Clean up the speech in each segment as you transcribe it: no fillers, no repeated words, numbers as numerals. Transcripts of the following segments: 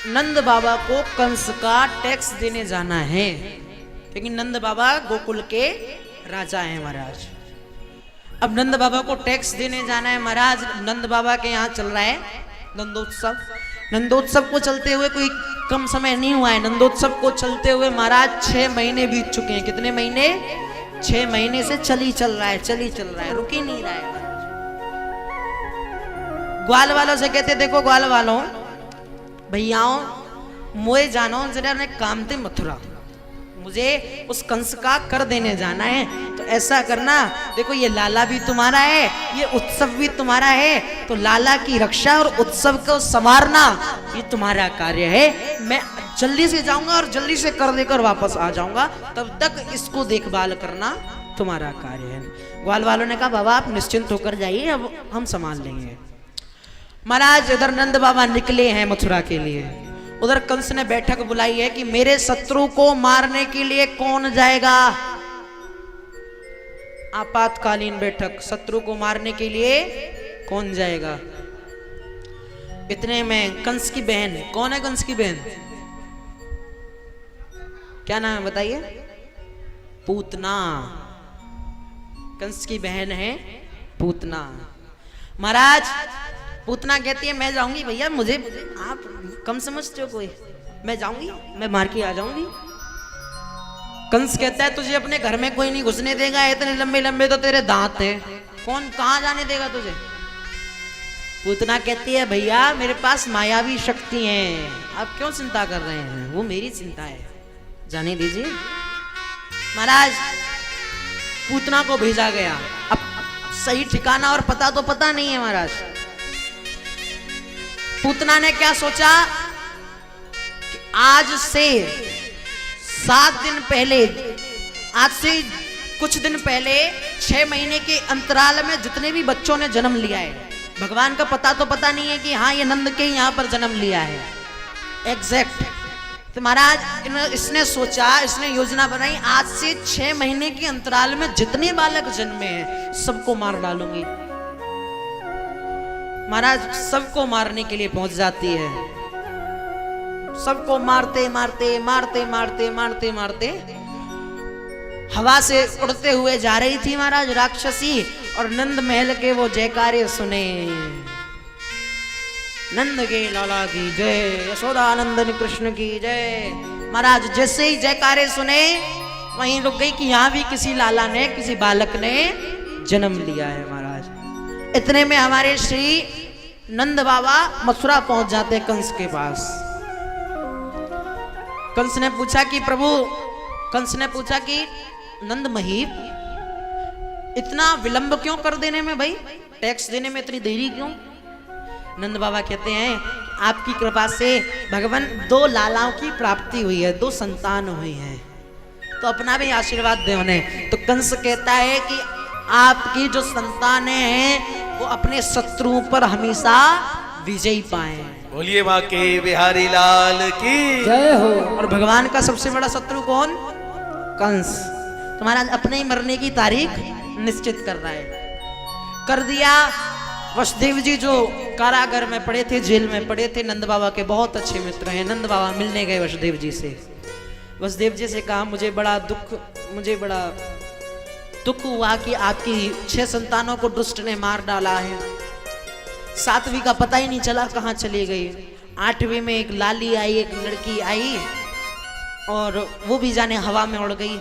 नंद बाबा को कंस का टैक्स देने जाना है, क्योंकि नंद बाबा गोकुल के राजा हैं महाराज। अब नंद बाबा को टैक्स देने जाना है महाराज। नंद बाबा के यहाँ चल रहा है नंदोत्सव। नंदोत्सव को चलते हुए कोई कम समय नहीं हुआ है। नंदोत्सव को चलते हुए महाराज 6 महीने बीत चुके हैं। कितने महीने? 6 महीने से चल रहा है, रुक ही नहीं रहा है। ग्वाल वालों से कहते, देखो ग्वाल वालों, भैयाओं, मोए जानो जरा ने काम थे मथुरा, मुझे उस कंस का कर देने जाना है। तो ऐसा करना, देखो ये लाला भी तुम्हारा है, ये उत्सव भी तुम्हारा है, तो लाला की रक्षा और उत्सव को संवारना ये तुम्हारा कार्य है। मैं जल्दी से जाऊंगा और जल्दी से कर देकर वापस आ जाऊंगा, तब तक इसको देखभाल करना तुम्हारा कार्य है। ग्वाल वालों ने कहा बाबा आप निश्चिंत होकर जाइए, अब हम संभाल लेंगे। महाराज इधर नंद बाबा निकले हैं मथुरा के लिए, उधर कंस ने बैठक बुलाई है कि मेरे शत्रु को मारने के लिए कौन जाएगा। आपातकालीन बैठक, शत्रु को मारने के लिए कौन जाएगा। इतने में कंस की बहन, कौन है कंस की बहन? क्या नाम है बताइए? पूतना। कंस की बहन है पूतना। महाराज पूतना कहती है मैं जाऊंगी भैया, मुझे आप कम समझते हो कोई, मैं जाऊंगी, मैं मार के आ जाऊंगी। कंस कहता है तुझे अपने घर में कोई नहीं घुसने देगा, इतने लंबे लंबे तो तेरे दांत है, कौन कहां जाने देगा तुझे। पूतना कहती है भैया मेरे पास मायावी शक्ति है, आप क्यों चिंता कर रहे हैं, वो मेरी चिंता है, जाने दीजिए। महाराज पूतना को भेजा गया। अब सही ठिकाना और पता तो पता नहीं है महाराज। पूतना ने क्या सोचा कि आज से 7 दिन पहले, आज से कुछ दिन पहले 6 महीने के अंतराल में जितने भी बच्चों ने जन्म लिया है, भगवान का पता तो पता नहीं है कि हाँ ये नंद के यहाँ पर जन्म लिया है एग्जैक्ट। तो महाराज इसने सोचा, इसने योजना बनाई, आज से 6 महीने के अंतराल में जितने बालक जन्मे हैं सबको मार डालूंगी। महाराज सबको मारने के लिए पहुंच जाती है, सबको मारते मारते मारते मारते मारते मारते हवा से उड़ते हुए जा रही थी महाराज राक्षसी। और नंद महल के वो जयकारे सुने, नंद के लाला की जय, यशोदानंदन कृष्ण की जय। महाराज जैसे ही जयकारे सुने वहीं रुक गई कि यहां भी किसी लाला ने, किसी बालक ने जन्म लिया है महाराज। इतने में हमारे श्री नंद बाबा मथुरा पहुंच जाते कंस के पास। कंस ने पूछा कि प्रभु, कंस ने पूछा कि नंद महीप इतना विलंब क्यों कर देने में, भाई टैक्स देने में इतनी देरी क्यों। नंद बाबा कहते हैं आपकी कृपा से भगवान 2 लालाओं की प्राप्ति हुई है, 2 संतान हुई हैं, तो अपना भी आशीर्वाद दे उन्हें। तो कंस कहता है कि आपकी जो संतानें हैं वो अपने शत्रुओं पर हमेशा विजयी पाए। बोलिए मां के बिहारी लाल की जय हो। और भगवान का सबसे बड़ा शत्रु कौन? कंस। तुम्हारा अपने ही मरने की तारीख निश्चित कर रहा है, कर दिया। वसुदेव जी जो कारागार में पड़े थे, जेल में पड़े थे, नंद बाबा के बहुत अच्छे मित्र हैं। नंद बाबा मिलने गए वसुदेव जी से। वसुदेव जी से कहा मुझे बड़ा दुख हुआ कि आपकी 6 संतानों को दुष्ट ने मार डाला है। 7वीं का पता ही नहीं चला कहाँ चली गई। 8वीं में एक लाली आई, एक लड़की आई और वो भी जाने हवा में उड़ गई।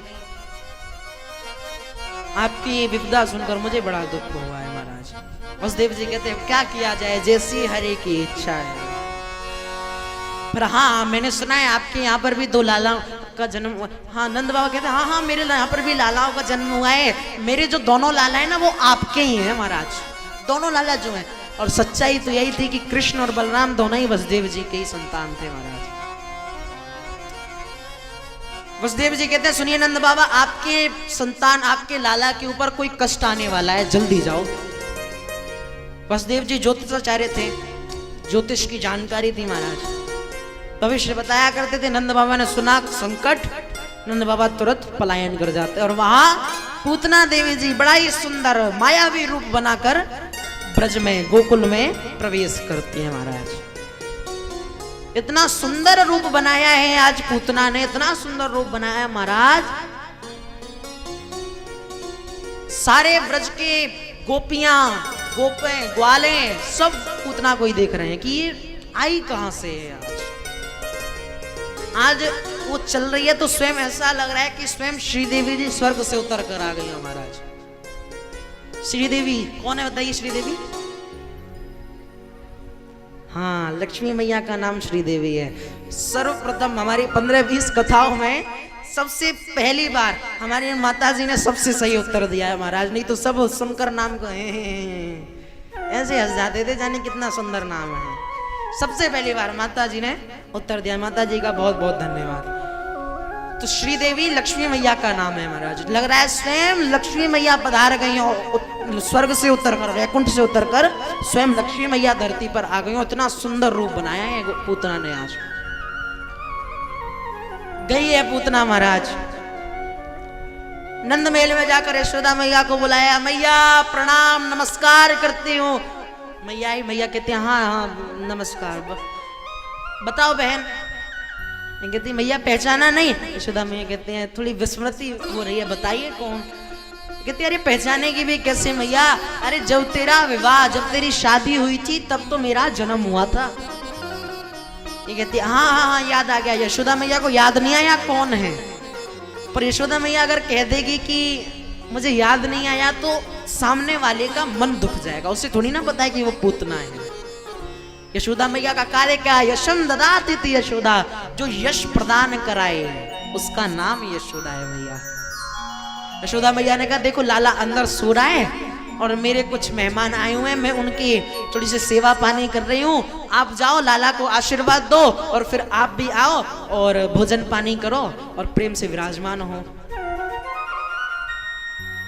आपकी ये विपदा सुनकर मुझे बड़ा दुख हुआ है महाराज। वसुदेव जी कहते हैं क्या किया जाए, जैसी हरे की इच्छा है। पर हाँ मैंने सुना है आपके यहाँ पर भी 2 लाला का जन्म हुआ। हाँ नंद बाबा कहते हैं हाँ मेरे यहाँ पर भी लालाओं का जन्म हुआ है। मेरे जो दोनों लाला है ना वो आपके ही हैं महाराज, दोनों लाला जो हैं। और सच्चाई तो यही थी कि कृष्ण और बलराम दोनों ही वसुदेव जी के ही संतान थे महाराज। वसुदेव जी कहते हैं सुनिए नंद बाबा, आपके संतान, आपके लाला के ऊपर कोई कष्ट आने वाला है, जल्दी जाओ। वसुदेव जी ज्योतिषाचार्य थे, ज्योतिष की जानकारी थी महाराज, भविष्य बताया करते थे। नंद बाबा ने सुना संकट, नंद बाबा तुरंत पलायन कर जाते और वहां पूतना देवी जी बड़ा ही सुंदर मायावी रूप बनाकर ब्रज में, गोकुल में प्रवेश करती है महाराज। इतना सुंदर रूप बनाया है आज पूतना ने, इतना सुंदर रूप बनाया महाराज। सारे ब्रज के गोपियां, गोपे, ग्वाले सब पूतना को ही देख रहे हैं कि ये आई कहां से है। आज वो चल रही है तो स्वयं ऐसा लग रहा है कि स्वयं श्रीदेवी जी स्वर्ग से उतर कर आ गई है महाराज। श्रीदेवी कौन है बताइए? श्रीदेवी, हाँ, लक्ष्मी मैया का नाम श्रीदेवी है। सर्वप्रथम हमारी 15-20 कथाओं में सबसे पहली बार हमारी माता जी ने सबसे सही उत्तर दिया है महाराज। नहीं तो सब सुनकर नाम को ऐसे हंस जाते थे, जाने कितना सुंदर नाम है। सबसे पहली बार माता जी ने उत्तर दिया। माता जी का बहुत बहुत धन्यवाद। तो श्रीदेवी लक्ष्मी मैया का नाम है महाराज। लग रहा है स्वयं लक्ष्मी मैया पधार गई हो, स्वर्ग से उतर कर, वैकुंठ से उतर कर स्वयं लक्ष्मी मैया धरती पर आ गई हो। इतना सुंदर रूप बनाया है पूतना ने। आज गई है पूतना महाराज, नंद महल में जाकर यशोदा मैया को बुलाया। मैया प्रणाम, नमस्कार करती हूँ। मैया ही मैया कहते हैं हाँ हाँ नमस्कार। बताओ बहन। कहती मैया पहचाना नहीं। यशोदा मैया कहते हैं थोड़ी विस्मृति हो रही है, बताइए कौन। कहती अरे पहचाने की भी कैसे मैया? अरे जब तेरा विवाह, जब तेरी शादी हुई थी तब तो मेरा जन्म हुआ था। ये कहती हाँ हाँ हाँ याद आ गया। यशोदा मैया को याद नहीं आया कौन है, पर यशोदा मैया अगर कह देगी कि मुझे याद नहीं आया तो सामने वाले का मन दुख जाएगा। उसे थोड़ी ना पता है कि वो पूतना है। यशोदा मैया का कार्य क्या है? यशम ददाति थी यशोदा, जो यश प्रदान कराए उसका नाम यशोदा है मैया। यशोदा मैया ने कहा देखो लाला अंदर सो रहा है और मेरे कुछ मेहमान आए हुए हैं, मैं उनकी थोड़ी सी सेवा पानी कर रही हूँ। आप जाओ, लाला को आशीर्वाद दो और फिर आप भी आओ और भोजन पानी करो और प्रेम से विराजमान हो।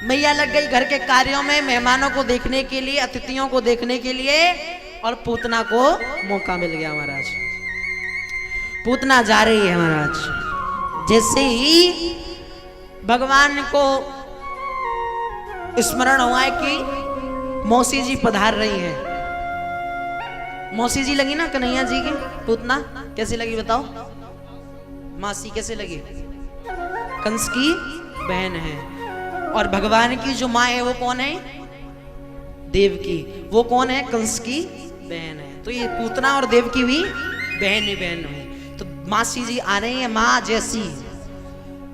मैया लग गई घर के कार्यों में, मेहमानों को देखने के लिए, अतिथियों को देखने के लिए, और पूतना को मौका मिल गया महाराज। पूतना जा रही है महाराज। जैसे ही भगवान को स्मरण हुआ है कि मौसी जी पधार रही है। मौसी जी लगी ना कन्हैया जी की। पूतना कैसे लगी बताओ? मासी कैसे लगी? कंस की बहन है। और भगवान की जो माँ है वो कौन है? देव की। वो कौन है? कंस की बहन है। तो ये पूतना और देव की भी बहन ही बहन हुई। तो मासी जी आ रही है माँ जैसी,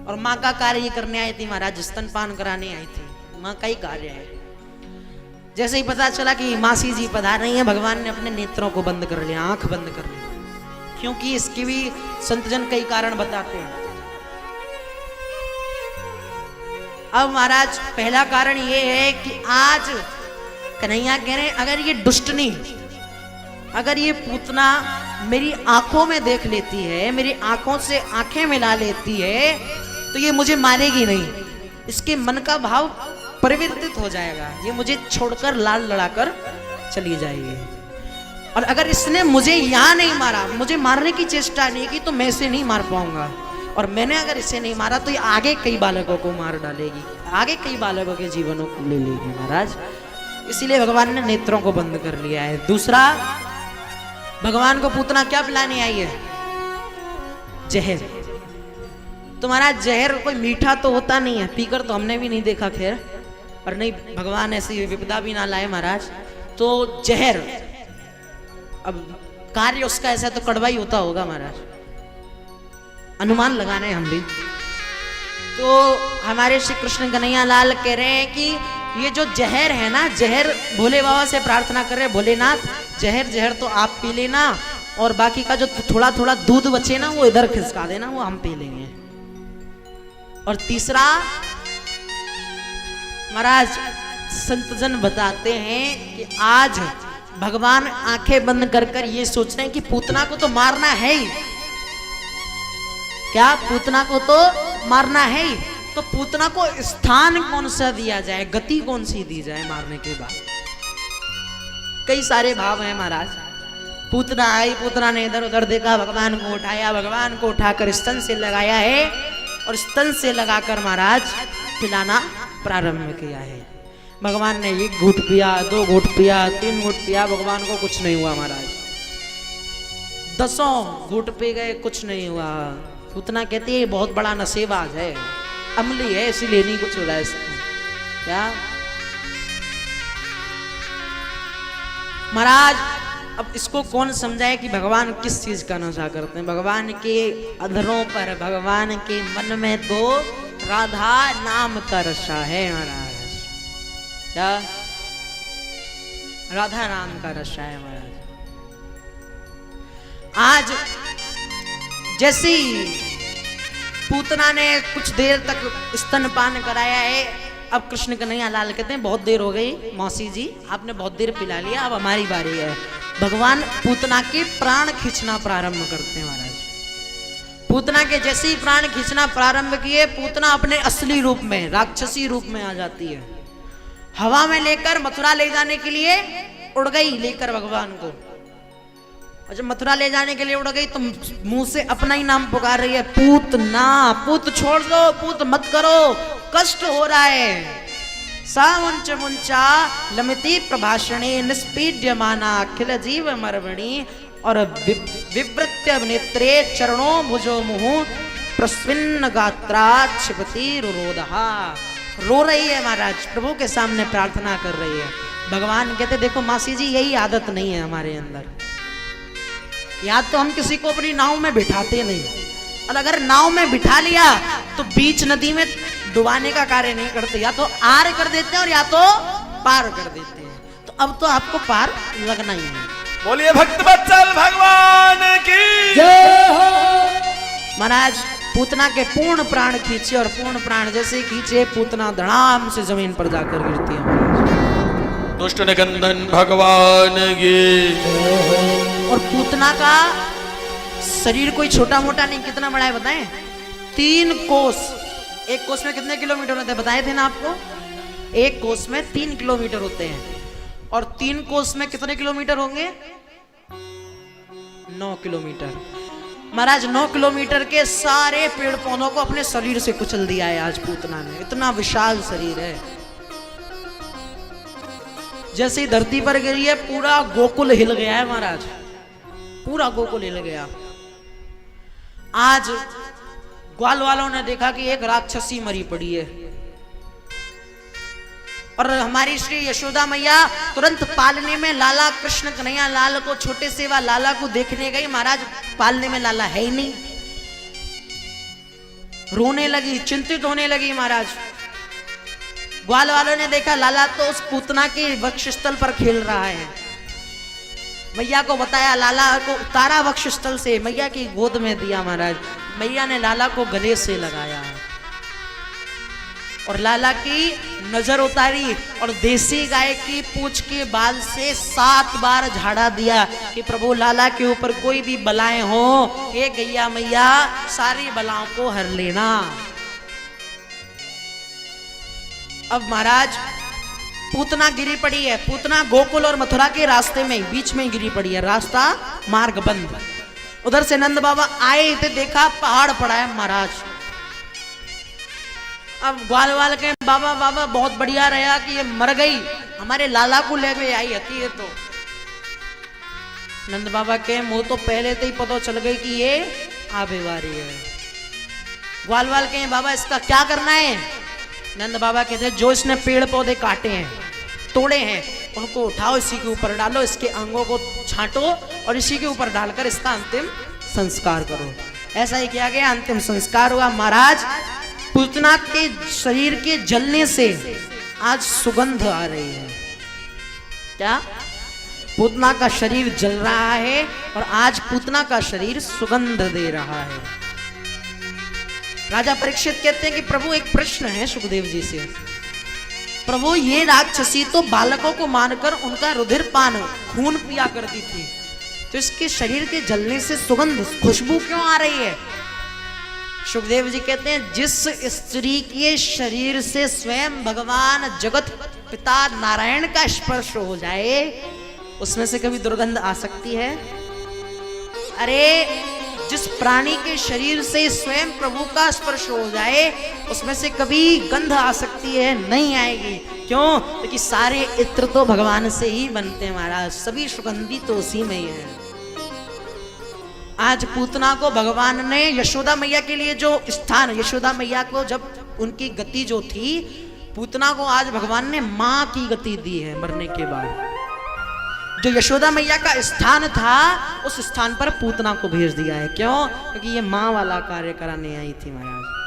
और माँ का कार्य ये करने आई थी महाराज, स्तनपान कराने आई थी। माँ का ही कार्य है। जैसे ही पता चला कि मासी जी पधार रही है, भगवान ने अपने नेत्रों को बंद कर लिया, आंख बंद कर लिया, क्योंकि इसके भी संतजन कई कारण बताते हैं। अब महाराज पहला कारण ये है कि आज कन्हैया कह रहे हैं अगर ये दुष्टनी, अगर ये पूतना मेरी आंखों में देख लेती है, मेरी आंखों से आंखें मिला लेती है, तो ये मुझे मारेगी नहीं। इसके मन का भाव परिवर्तित हो जाएगा, ये मुझे छोड़कर लाल लड़ाकर चली जाएगी। और अगर इसने मुझे यहाँ नहीं मारा, मुझे मारने की चेष्टा नहीं की, तो मैं इसे नहीं मार पाऊंगा। और मैंने अगर इसे नहीं मारा तो ये आगे कई बालकों को मार डालेगी, आगे कई बालकों के जीवनों को ले लेगी महाराज। इसीलिए भगवान ने नेत्रों को बंद कर लिया है। दूसरा, भगवान को पूतना क्या पिलाने आई है? जहर। तो महाराज जहर कोई मीठा तो होता नहीं है, पीकर तो हमने भी नहीं देखा खैर, और नहीं भगवान ऐसी विपदा भी ना लाए महाराज। तो जहर, अब कार्य उसका ऐसा तो कड़वा ही होता होगा महाराज, अनुमान लगाने हम भी। तो हमारे श्री कृष्ण कन्हैया लाल कह रहे हैं कि ये जो जहर है ना, जहर भोले बाबा से प्रार्थना कर रहे हैं, भोलेनाथ जहर तो आप पी लेना, और बाकी का जो थोड़ा थोड़ा दूध बचे ना वो इधर खिसका देना, वो हम पी लेंगे। और तीसरा महाराज संतजन बताते हैं कि आज भगवान आंखें बंद कर कर ये सोच रहे हैं कि पूतना को तो मारना है ही। क्या? पूतना को तो मारना है ही, तो पूतना को स्थान कौन सा दिया जाए, गति कौन सी दी जाए मारने के बाद? कई सारे भाव हैं महाराज। पूतना आई, पूतना ने इधर उधर देखा, भगवान को उठाया, भगवान को उठाकर स्तन से लगाया है, और स्तन से लगाकर महाराज पिलाना प्रारंभ किया है। भगवान ने 1 घूंट पिया, 2 घूंट पिया, 3 घूंट पिया, भगवान को कुछ नहीं हुआ महाराज। 10 घूट पे गए, कुछ नहीं हुआ। पूतना कहती है बहुत बड़ा नशेबाज है, अमली है, इसीलिए नहीं कुछ हो रहा है इसको। क्या महाराज, अब इसको कौन समझाए कि भगवान किस चीज का नशा करते हैं। भगवान के अधरों पर, भगवान के मन में तो राधा नाम का रशा है महाराज। क्या राधा नाम का रशा है महाराज। आज जैसी पूतना ने कुछ देर तक स्तनपान कराया है, अब कृष्ण कन्हैया लाल कहते हैं बहुत देर हो गई मौसी जी, आपने बहुत देर पिला लिया, अब हमारी बारी है। भगवान पूतना के प्राण खींचना प्रारंभ करते हैं महाराज। पूतना के जैसे ही प्राण खींचना प्रारंभ किए, पूतना अपने असली रूप में, राक्षसी रूप में आ जाती है। हवा में लेकर मथुरा ले जाने के लिए उड़ गई, लेकर भगवान को। और जब मथुरा ले जाने के लिए उड़ गई तो मुंह से अपना ही नाम पुकार रही है, पूतना, पूत छोड़ दो, पूत मत करो, कष्ट हो रहा है। सामुंच मुंचा लमिति प्रभाषणे निष्पीड्यमाना अखिल जीव मरवणी और विवृत्य नेत्रे चरणों भुजो मुहु प्रस्विन्न गात्रा क्षिपति रुरोदहा। रो रही है महाराज, प्रभु के सामने प्रार्थना कर रही है। भगवान कहते देखो मासी जी, यही आदत नहीं है हमारे अंदर। या तो हम किसी को अपनी नाव में बिठाते नहीं, और अगर नाव में बिठा लिया तो बीच नदी में डुबाने का कार्य नहीं करते, या तो आर कर देते हैं और या तो पार कर देते हैं। तो अब तो आपको पार लगना ही है। बोलिए भक्तवत्सल भगवान की जय हो। महाराज पूतना के पूर्ण प्राण खींचे, और पूर्ण प्राण जैसे खींचे, पूतना धड़ाम से जमीन पर जाकर गिरती है महाराज। दुष्ट निकंदन भगवान की। और पूतना का शरीर कोई छोटा मोटा नहीं, कितना बड़ा है बताएं? 3 कोस। एक कोस में कितने किलोमीटर होते हैं बताए थे ना आपको? एक कोस में 3 किलोमीटर होते हैं, और 3 कोस में कितने किलोमीटर होंगे? 9 किलोमीटर। महाराज 9 किलोमीटर के सारे पेड़ पौधों को अपने शरीर से कुचल दिया है आज पूतना ने। इतना विशाल शरीर है। जैसे ही धरती पर गिरी है, पूरा गोकुल हिल गया है महाराज, पूरा गोकुल हिल गया। आज ग्वाल वालों ने देखा कि एक राक्षसी मरी पड़ी है, और हमारी श्री यशोदा मैया तुरंत पालने में लाला कृष्ण कन्हैया लाल को, छोटे सेवा लाला को देखने गई। महाराज पालने में लाला है ही नहीं। रोने लगी, चिंतित होने लगी महाराज। ग्वाल वालों ने देखा लाला तो उस पूतना के वक्षस्थल पर खेल रहा है। मैया को बताया, लाला को उतारा वक्षस्थल से, मैया की गोद में दिया महाराज। मैया ने लाला को गले से लगाया और लाला की नजर उतारी, और देसी गाय की पूंछ के बाल से 7 बार झाड़ा दिया कि प्रभु लाला के ऊपर कोई भी बलाएं हो, हे गैया मैया सारी बलाओं को हर लेना। अब महाराज पूतना गिरी पड़ी है। पूतना गोकुल और मथुरा के रास्ते में, बीच में गिरी पड़ी है, रास्ता मार्ग बंद। उधर से नंद बाबा आए थे, देखा पहाड़ पड़ा है महाराज। अब ग्वाल वाल के बाबा बाबा बहुत बढ़िया रहा कि ये मर गई, हमारे लाला को ले गई आई हती है। तो नंद बाबा के मुंह तो पहले से ही पता चल गई कि ये आबे वारी है। ग्वाल वाल के बाबा इसका क्या करना है? नंद बाबा कहते जो इसने पेड़ पौधे काटे हैं, तोड़े हैं, उनको उठाओ, इसी के ऊपर डालो, इसके अंगों को छांटो और इसी के ऊपर डालकर इसका अंतिम संस्कार करो। ऐसा ही किया गया, अंतिम संस्कार हुआ। महाराज पूतना के शरीर के जलने से आज सुगंध आ रही है। क्या? पूतना का शरीर जल रहा है और आज पूतना का शरीर सुगंध दे रहा है। राजा परीक्षित कहते हैं कि प्रभु एक प्रश्न है सुखदेव जी से। प्रभु ये राक्षसी तो बालकों को मारकर उनका रुधिर पान, खून पिया करती थी, तो इसके शरीर के जलने से सुगंध, खुशबू क्यों आ रही है? सुखदेव जी कहते हैं जिस स्त्री के शरीर से स्वयं भगवान जगत पिता नारायण का स्पर्श हो जाए, उसमें से कभी दुर्गंध आ सकती है? अरे जिस प्राणी के शरीर से स्वयं प्रभु का स्पर्श हो जाए, उसमें से कभी गंध आ सकती है? नहीं आएगी। क्यों? क्योंकि सारे इत्र तो भगवान से ही बनते हैं महाराज, सभी सुगंधी तो उसी में ही है। आज पूतना को भगवान ने यशोदा मैया के लिए जो स्थान, यशोदा मैया को जब उनकी गति जो थी, पूतना को आज भगवान ने मां की गति दी है मरने के बाद। जो यशोदा मैया का स्थान था उस स्थान पर पूतना को भेज दिया है। क्यों? क्योंकि ये मां वाला कार्य कराने आई थी महाराज।